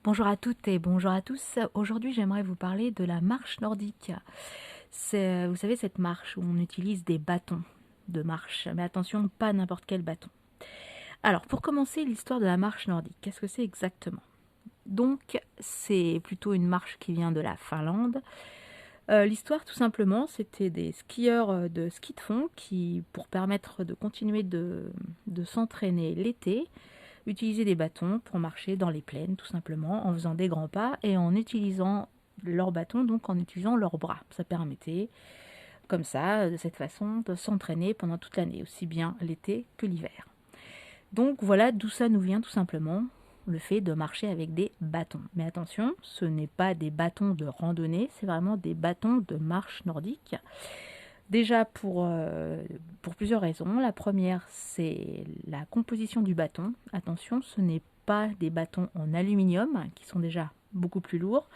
Bonjour à toutes et bonjour à tous. Aujourd'hui, j'aimerais vous parler de la marche nordique. C'est, vous savez, cette marche où on utilise des bâtons de marche. Mais attention, pas n'importe quel bâton. Alors, pour commencer, l'histoire de la marche nordique, qu'est-ce que c'est exactement? Donc, c'est plutôt une marche qui vient de la Finlande. L'histoire, tout simplement, c'était des skieurs de ski de fond qui, pour permettre de continuer de s'entraîner l'été, utiliser des bâtons pour marcher dans les plaines, tout simplement, en faisant des grands pas et en utilisant leurs bâtons, donc en utilisant leurs bras. Ça permettait, comme ça, de cette façon, de s'entraîner pendant toute l'année, aussi bien l'été que l'hiver. Donc voilà d'où ça nous vient, tout simplement, le fait de marcher avec des bâtons. Mais attention, ce n'est pas des bâtons de randonnée, c'est vraiment des bâtons de marche nordique. Déjà pour plusieurs raisons. La première, c'est la composition du bâton. Attention, ce n'est pas des bâtons en aluminium qui sont déjà beaucoup plus lourds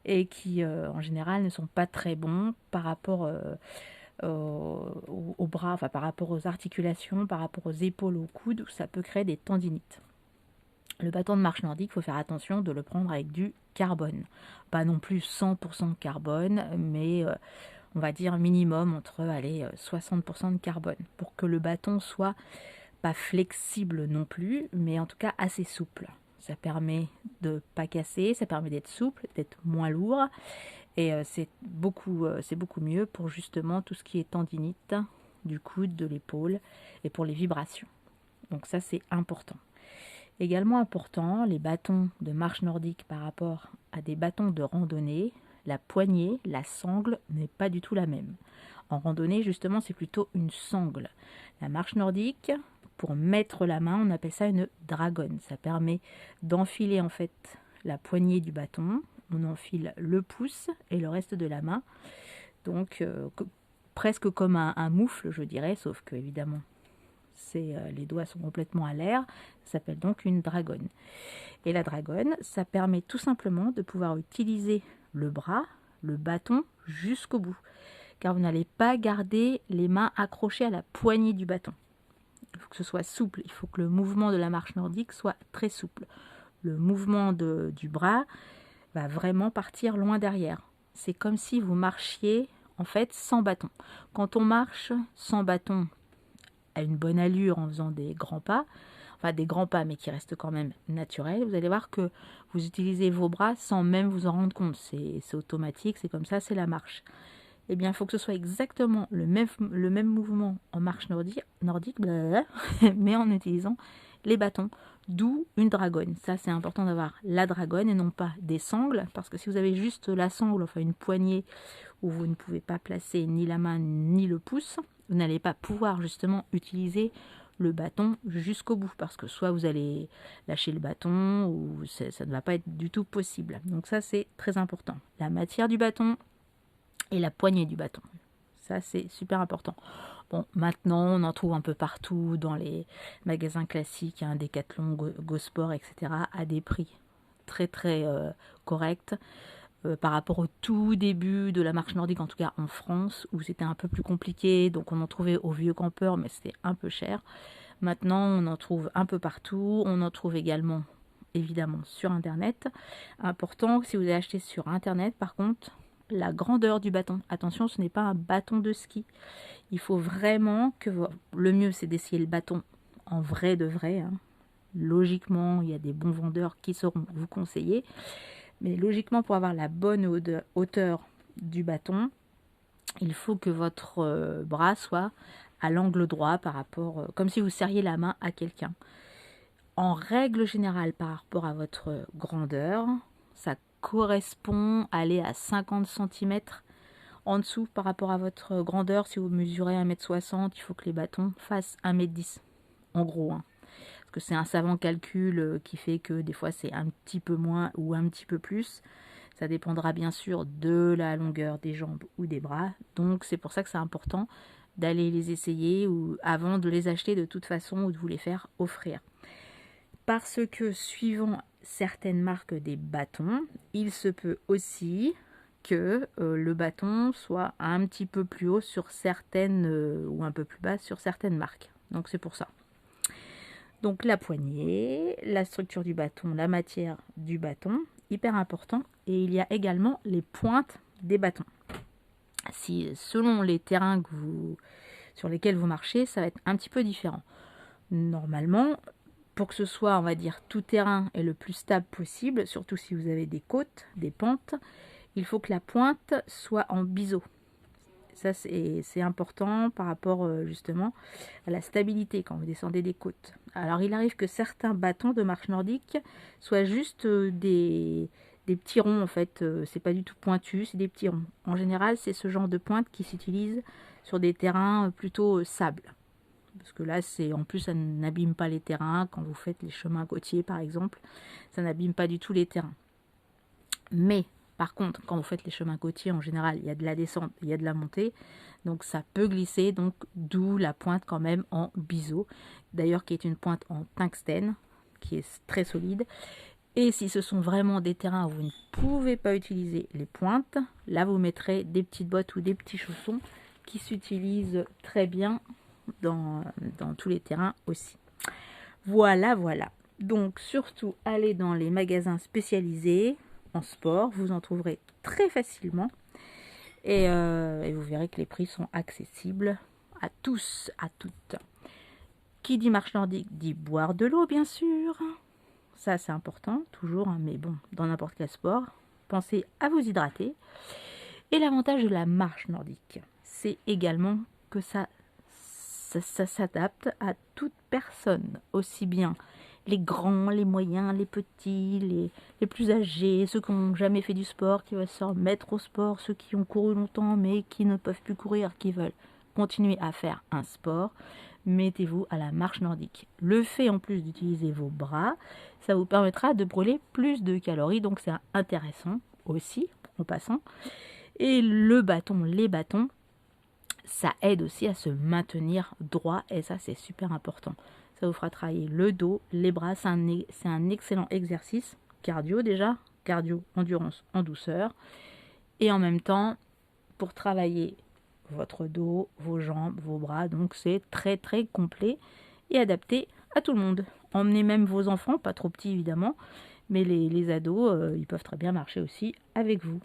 et qui en général ne sont pas très bons par rapport aux bras, enfin par rapport aux articulations, par rapport aux épaules, aux coudes, où ça peut créer des tendinites. Le bâton de marche nordique, il faut faire attention de le prendre avec du carbone. Pas non plus 100% de carbone, mais on va dire minimum entre 60% de carbone pour que le bâton soit pas flexible non plus, mais en tout cas assez souple. Ça permet de ne pas casser, ça permet d'être souple, d'être moins lourd et c'est beaucoup mieux pour justement tout ce qui est tendinite du coude, de l'épaule et pour les vibrations. Donc ça c'est important. Également important, les bâtons de marche nordique par rapport à des bâtons de randonnée, la poignée, la sangle n'est pas du tout la même. En randonnée, justement, c'est plutôt une sangle. La marche nordique, pour mettre la main, on appelle ça une dragonne. Ça permet d'enfiler en fait la poignée du bâton. On enfile le pouce et le reste de la main. Donc, presque comme un moufle, je dirais, sauf que évidemment, les doigts sont complètement à l'air. Ça s'appelle donc une dragonne. Et la dragonne, ça permet tout simplement de pouvoir utiliser le bras, le bâton jusqu'au bout. Car vous n'allez pas garder les mains accrochées à la poignée du bâton. Il faut que ce soit souple, il faut que le mouvement de la marche nordique soit très souple. Le mouvement du bras va vraiment partir loin derrière. C'est comme si vous marchiez en fait sans bâton. Quand on marche sans bâton à une bonne allure en faisant des grands pas, enfin des grands pas mais qui restent quand même naturels, vous allez voir que vous utilisez vos bras sans même vous en rendre compte. C'est automatique, c'est comme ça, c'est la marche. Eh bien, il faut que ce soit exactement le même mouvement en marche nordique mais en utilisant les bâtons. D'où une dragonne. Ça, c'est important d'avoir la dragonne et non pas des sangles, parce que si vous avez juste la sangle, enfin une poignée où vous ne pouvez pas placer ni la main ni le pouce, vous n'allez pas pouvoir justement utiliser le bâton jusqu'au bout, parce que soit vous allez lâcher le bâton, ou ça ne va pas être du tout possible. Donc ça, c'est très important. La matière du bâton et la poignée du bâton. Ça, c'est super important. Bon, maintenant, on en trouve un peu partout dans les magasins classiques, hein, Decathlon, Go Sport, etc., à des prix très très corrects par rapport au tout début de la marche nordique, en tout cas en France, où c'était un peu plus compliqué, donc on en trouvait aux vieux campeurs, mais c'était un peu cher. Maintenant, on en trouve un peu partout, on en trouve également, évidemment, sur Internet. Important, si vous avez acheté sur Internet, par contre, la grandeur du bâton. Attention, ce n'est pas un bâton de ski. Il faut vraiment que le mieux, c'est d'essayer le bâton en vrai de vrai, hein. Logiquement, il y a des bons vendeurs qui sauront vous conseiller. Mais logiquement, pour avoir la bonne hauteur du bâton, il faut que votre bras soit à l'angle droit par rapport, comme si vous serriez la main à quelqu'un. En règle générale, par rapport à votre grandeur, ça correspond à aller à 50 cm en dessous par rapport à votre grandeur. Si vous mesurez 1,60 m, il faut que les bâtons fassent 1,10 m, en gros, hein. Parce que c'est un savant calcul qui fait que des fois c'est un petit peu moins ou un petit peu plus. Ça dépendra bien sûr de la longueur des jambes ou des bras. Donc c'est pour ça que c'est important d'aller les essayer ou avant de les acheter de toute façon ou de vous les faire offrir. Parce que suivant certaines marques des bâtons, il se peut aussi que le bâton soit un petit peu plus haut sur certaines ou un peu plus bas sur certaines marques. Donc c'est pour ça. Donc la poignée, la structure du bâton, la matière du bâton, hyper important. Et il y a également les pointes des bâtons. Si, selon les terrains sur lesquels vous marchez, ça va être un petit peu différent. Normalement, pour que ce soit, on va dire, tout terrain et le plus stable possible, surtout si vous avez des côtes, des pentes, il faut que la pointe soit en biseau. Ça, c'est important par rapport justement à la stabilité quand vous descendez des côtes. Alors, il arrive que certains bâtons de marche nordique soient juste des petits ronds, en fait. C'est pas du tout pointu, c'est des petits ronds. En général, c'est ce genre de pointe qui s'utilise sur des terrains plutôt sable. Parce que là, en plus, ça n'abîme pas les terrains. Quand vous faites les chemins côtiers, par exemple, ça n'abîme pas du tout les terrains. Mais par contre, quand vous faites les chemins côtiers, en général, il y a de la descente, il y a de la montée. Donc ça peut glisser, donc d'où la pointe quand même en biseau. D'ailleurs, qui est une pointe en tungstène, qui est très solide. Et si ce sont vraiment des terrains où vous ne pouvez pas utiliser les pointes, là vous mettrez des petites bottes ou des petits chaussons qui s'utilisent très bien dans tous les terrains aussi. Voilà, voilà. Donc surtout, allez dans les magasins spécialisés en sport, vous en trouverez très facilement et vous verrez que les prix sont accessibles à tous, à toutes. Qui dit marche nordique dit boire de l'eau, bien sûr. Ça, c'est important, toujours, hein, mais bon, dans n'importe quel sport, pensez à vous hydrater. Et l'avantage de la marche nordique, c'est également que ça s'adapte à toute personne, aussi bien les grands, les moyens, les petits, les plus âgés, ceux qui n'ont jamais fait du sport, qui veulent se remettre au sport, ceux qui ont couru longtemps mais qui ne peuvent plus courir, qui veulent continuer à faire un sport. Mettez-vous à la marche nordique. Le fait en plus d'utiliser vos bras, ça vous permettra de brûler plus de calories, donc c'est intéressant aussi en passant. Et les bâtons, ça aide aussi à se maintenir droit et ça c'est super important. Ça vous fera travailler le dos, les bras, c'est un excellent exercice cardio déjà, cardio, endurance en douceur et en même temps pour travailler votre dos, vos jambes, vos bras, donc c'est très très complet et adapté à tout le monde. Emmenez même vos enfants, pas trop petits évidemment, mais les ados, ils peuvent très bien marcher aussi avec vous.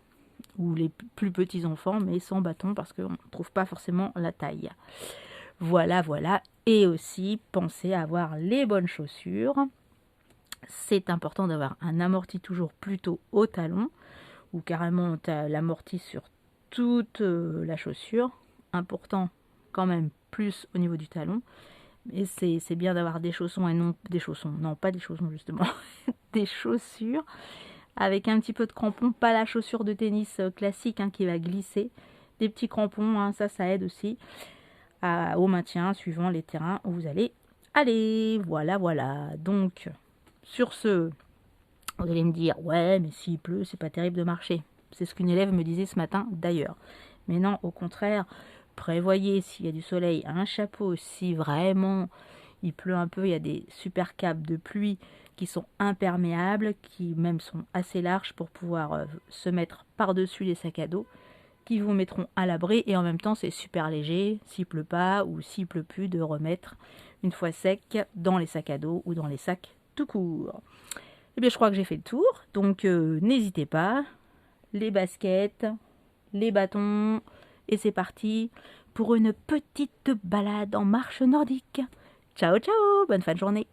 Ou les plus petits enfants, mais sans bâton parce qu'on ne trouve pas forcément la taille. Voilà, voilà. Et aussi, pensez à avoir les bonnes chaussures. C'est important d'avoir un amorti toujours plutôt au talon, ou carrément l'amorti sur toute la chaussure. Important quand même plus au niveau du talon. Mais c'est bien d'avoir des chaussons et non des chaussons. Non, pas des chaussons justement. Des chaussures avec un petit peu de crampons, pas la chaussure de tennis classique qui va glisser, des petits crampons, ça aide aussi au maintien suivant les terrains où vous allez aller. Voilà, voilà. Donc, sur ce, vous allez me dire, ouais, mais s'il pleut, c'est pas terrible de marcher. C'est ce qu'une élève me disait ce matin d'ailleurs. Mais non, au contraire, prévoyez s'il y a du soleil, un chapeau, si vraiment il pleut un peu, il y a des super capes de pluie qui sont imperméables, qui même sont assez larges pour pouvoir se mettre par-dessus les sacs à dos, qui vous mettront à l'abri et en même temps c'est super léger, s'il pleut pas ou s'il pleut plus, de remettre une fois sec dans les sacs à dos ou dans les sacs tout court. Et bien je crois que j'ai fait le tour, donc n'hésitez pas, les baskets, les bâtons, et c'est parti pour une petite balade en marche nordique. Ciao ciao, bonne fin de journée.